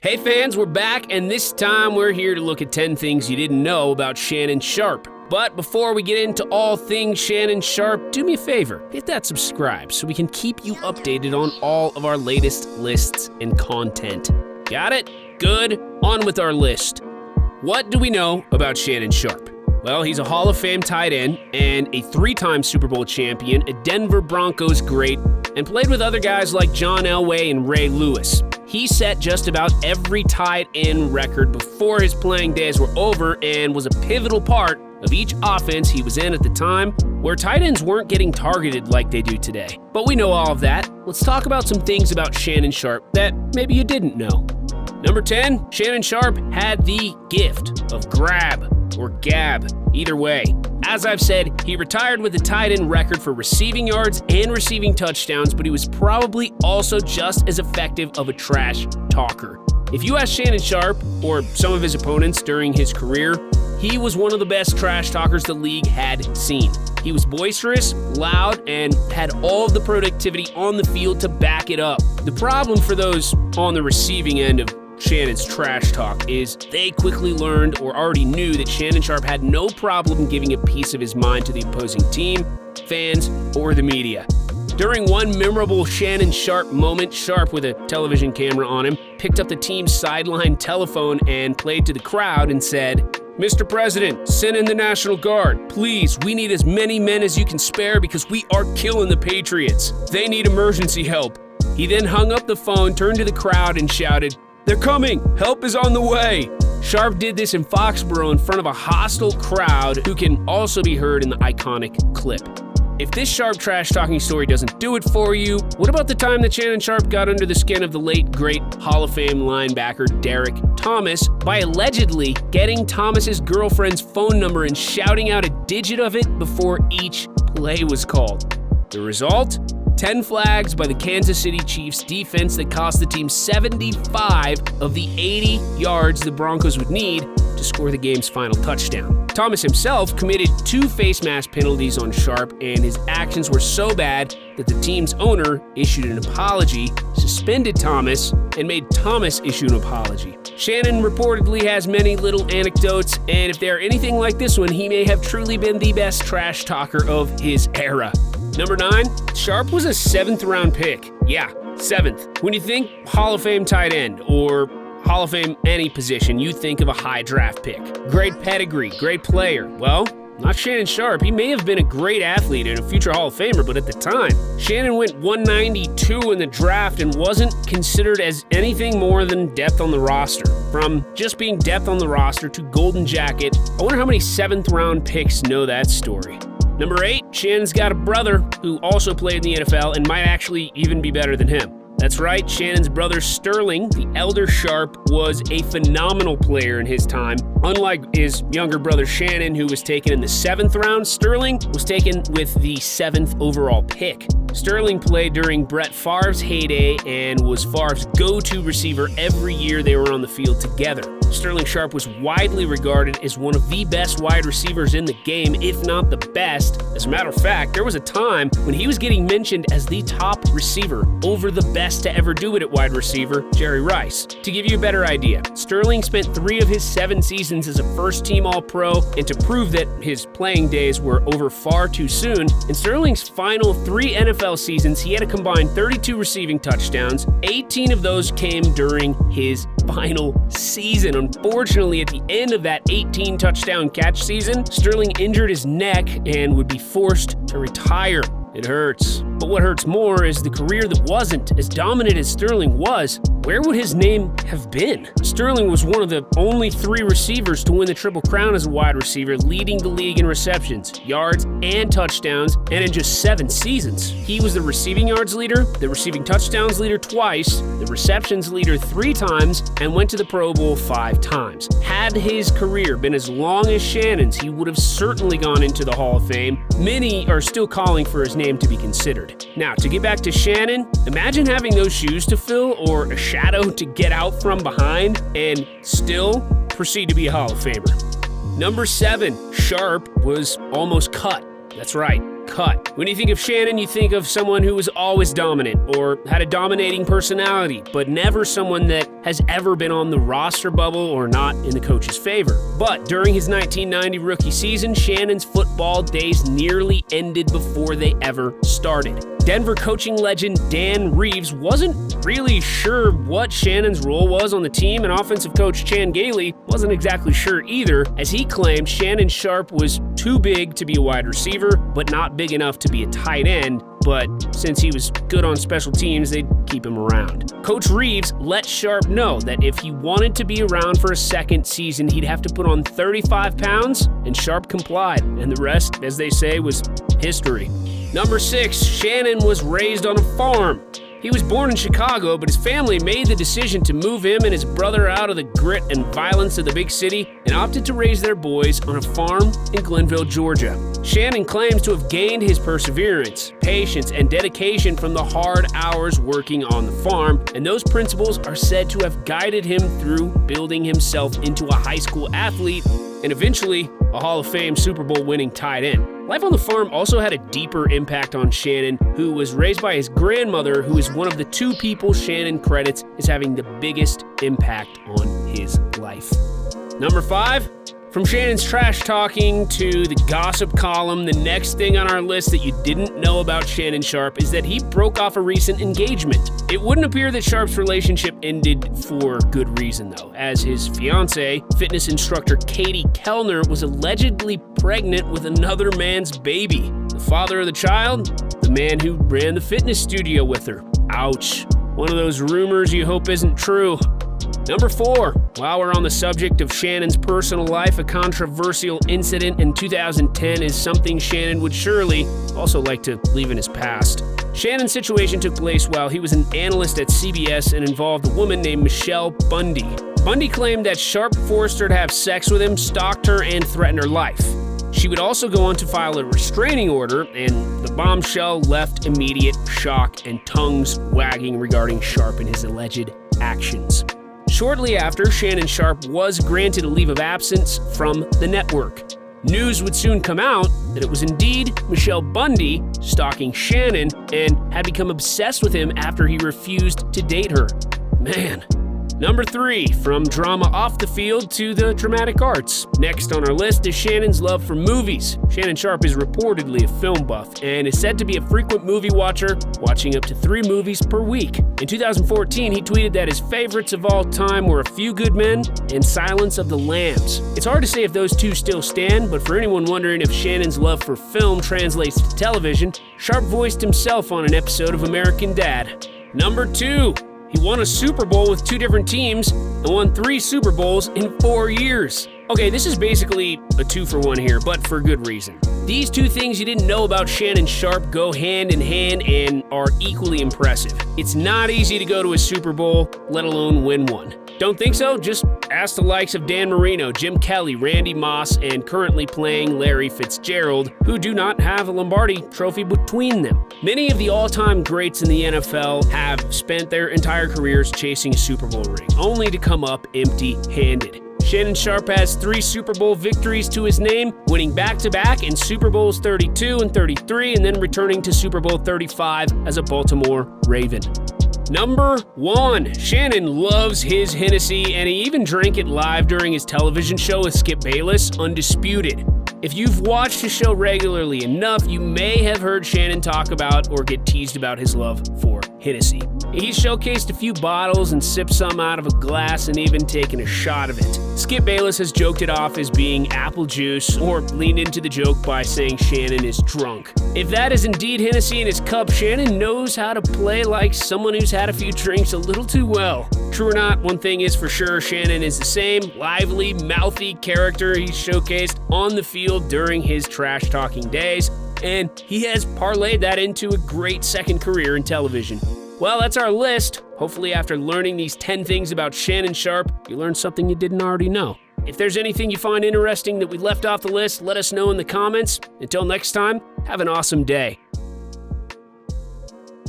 Hey fans, we're back, and this time we're here to look at 10 things you didn't know about Shannon Sharpe. But before we get into all things Shannon Sharpe, do me a favor, hit that subscribe so we can keep you updated on all of our latest lists and content. Got it? Good. On with our list. What do we know about Shannon Sharpe? Well, he's a Hall of Fame tight end and a 3-time Super Bowl champion, a Denver Broncos great, and played with other guys like John Elway and Ray Lewis. He set just about every tight end record before his playing days were over and was a pivotal part of each offense he was in at the time, where tight ends weren't getting targeted like they do today. But we know all of that. Let's talk about some things about Shannon Sharpe that maybe you didn't know. Number 10, Shannon Sharpe had the gift of grab or gab, either way. As I've said, he retired with a tight end record for receiving yards and receiving touchdowns, but he was probably also just as effective of a trash talker. If you ask Shannon Sharpe or some of his opponents during his career, he was one of the best trash talkers the league had seen. He was boisterous, loud, and had all of the productivity on the field to back it up. The problem for those on the receiving end of Shannon's trash talk is they quickly learned or already knew that Shannon Sharpe had no problem giving a piece of his mind to the opposing team, fans, or the media. During one memorable Shannon Sharpe moment, Sharpe, with a television camera on him, picked up the team's sideline telephone and played to the crowd and said, "Mr. President, send in the National Guard. Please, we need as many men as you can spare because we are killing the Patriots. They need emergency help." He then hung up the phone, turned to the crowd, and shouted, "They're coming! Help is on the way!" Sharpe did this in Foxborough in front of a hostile crowd who can also be heard in the iconic clip. If this Sharpe trash-talking story doesn't do it for you, what about the time that Shannon Sharpe got under the skin of the late, great Hall of Fame linebacker Derek Thomas by allegedly getting Thomas's girlfriend's phone number and shouting out a digit of it before each play was called? The result? 10 flags by the Kansas City Chiefs defense that cost the team 75 of the 80 yards the Broncos would need to score the game's final touchdown. Thomas himself committed 2 face mask penalties on Sharpe, and his actions were so bad that the team's owner issued an apology, suspended Thomas, and made Thomas issue an apology. Shannon reportedly has many little anecdotes, and if they are anything like this one, he may have truly been the best trash talker of his era. Number 9, Sharpe was a 7th round pick. Yeah, 7th. When you think Hall of Fame tight end or Hall of Fame any position, you think of a high draft pick. Great pedigree, great player. Well, not Shannon Sharpe. He may have been a great athlete and a future Hall of Famer, but at the time, Shannon went 192 in the draft and wasn't considered as anything more than depth on the roster. From just being depth on the roster to golden jacket, I wonder how many 7th round picks know that story. Number 8, Shannon's got a brother who also played in the NFL and might actually even be better than him. That's right, Shannon's brother Sterling, the elder Sharpe, was a phenomenal player in his time. Unlike his younger brother Shannon, who was taken in the 7th round, Sterling was taken with the 7th overall pick. Sterling played during Brett Favre's heyday and was Favre's go-to receiver every year they were on the field together. Sterling Sharpe was widely regarded as one of the best wide receivers in the game, if not the best. As a matter of fact, there was a time when he was getting mentioned as the top receiver over the best to ever do it at wide receiver, Jerry Rice. To give you a better idea, Sterling spent 3 of his 7 seasons as a first-team All-Pro, and to prove that his playing days were over far too soon, in Sterling's final 3 NFL seasons, he had a combined 32 receiving touchdowns. 18 of those came during his final season. Unfortunately, at the end of that 18 touchdown catch season, Sterling injured his neck and would be forced to retire. It hurts. But what hurts more is the career that wasn't. As dominant as Sterling was, where would his name have been? Sterling was one of the only 3 receivers to win the Triple Crown as a wide receiver, leading the league in receptions, yards, and touchdowns, and in just 7 seasons. He was the receiving yards leader, the receiving touchdowns leader twice, the receptions leader 3 times, and went to the Pro Bowl 5 times. Had his career been as long as Shannon's, he would have certainly gone into the Hall of Fame. Many are still calling for his name to be considered. Now, to get back to Shannon, imagine having those shoes to fill or a shadow to get out from behind and still proceed to be a Hall of Famer. Number 7, Sharpe was almost cut. That's right. cut. When you think of Shannon, you think of someone who was always dominant or had a dominating personality, but never someone that has ever been on the roster bubble or not in the coach's favor. But during his 1990 rookie season, Shannon's football days nearly ended before they ever started. Denver coaching legend Dan Reeves wasn't really sure what Shannon's role was on the team, and offensive coach Chan Gailey wasn't exactly sure either, as he claimed Shannon Sharpe was too big to be a wide receiver, but not big enough to be a tight end. But since he was good on special teams, they'd keep him around. Coach Reeves let Sharpe know that if he wanted to be around for a second season, he'd have to put on 35 pounds, and Sharpe complied, and the rest, as they say, was history. Number 6, Shannon was raised on a farm. He was born in Chicago, but his family made the decision to move him and his brother out of the grit and violence of the big city and opted to raise their boys on a farm in Glenville, Georgia. Shannon claims to have gained his perseverance, patience, and dedication from the hard hours working on the farm, and those principles are said to have guided him through building himself into a high school athlete and eventually a Hall of Fame Super Bowl winning tight end. Life on the farm also had a deeper impact on Shannon, who was raised by his grandmother, who is one of the 2 people Shannon credits as having the biggest impact on his life. Number 5, from Shannon's trash talking to the gossip column, the next thing on our list that you didn't know about Shannon Sharpe is that he broke off a recent engagement. It wouldn't appear that Sharpe's relationship ended for good reason, though, as his fiancée, fitness instructor Katie Kellner, was allegedly pregnant with another man's baby. The father of the child, the man who ran the fitness studio with her. Ouch. One of those rumors you hope isn't true. Number 4, while we're on the subject of Shannon's personal life, a controversial incident in 2010 is something Shannon would surely also like to leave in his past. Shannon's situation took place while he was an analyst at CBS and involved a woman named Michelle Bundy. Bundy claimed that Sharpe forced her to have sex with him, stalked her, and threatened her life. She would also go on to file a restraining order, and the bombshell left immediate shock and tongues wagging regarding Sharpe and his alleged actions. Shortly after, Shannon Sharpe was granted a leave of absence from the network. News would soon come out that it was indeed Michelle Bundy stalking Shannon and had become obsessed with him after he refused to date her. Man. Number 3, from drama off the field to the dramatic arts. Next on our list is Shannon's love for movies. Shannon Sharpe is reportedly a film buff and is said to be a frequent movie watcher, watching up to 3 movies per week. In 2014, he tweeted that his favorites of all time were A Few Good Men and Silence of the Lambs. It's hard to say if those 2 still stand, but for anyone wondering if Shannon's love for film translates to television, Sharpe voiced himself on an episode of American Dad. Number 2. He won a Super Bowl with 2 different teams and won 3 Super Bowls in 4 years. Okay, this is basically a 2-for-1 here, but for good reason. These 2 things you didn't know about Shannon Sharpe go hand in hand and are equally impressive. It's not easy to go to a Super Bowl, let alone win one. Don't think so? Just ask the likes of Dan Marino, Jim Kelly, Randy Moss, and currently playing Larry Fitzgerald, who do not have a Lombardi trophy between them. Many of the all-time greats in the NFL have spent their entire careers chasing a Super Bowl ring, only to come up empty-handed. Shannon Sharpe has 3 Super Bowl victories to his name, winning back-to-back in Super Bowls 32 and 33, and then returning to Super Bowl 35 as a Baltimore Raven. Number 1, Shannon loves his Hennessy, and he even drank it live during his television show with Skip Bayless, Undisputed. If you've watched his show regularly enough, you may have heard Shannon talk about or get teased about his love for Hennessy. He's showcased a few bottles and sipped some out of a glass and even taken a shot of it. Skip Bayless has joked it off as being apple juice, or leaned into the joke by saying Shannon is drunk. If that is indeed Hennessy in his cup, Shannon knows how to play like someone who's had a few drinks a little too well. True or not, one thing is for sure, Shannon is the same lively, mouthy character he showcased on the field during his trash-talking days, and he has parlayed that into a great second career in television. Well, that's our list. Hopefully after learning these 10 things about Shannon Sharpe, you learned something you didn't already know. If there's anything you find interesting that we left off the list, let us know in the comments. Until next time, have an awesome day.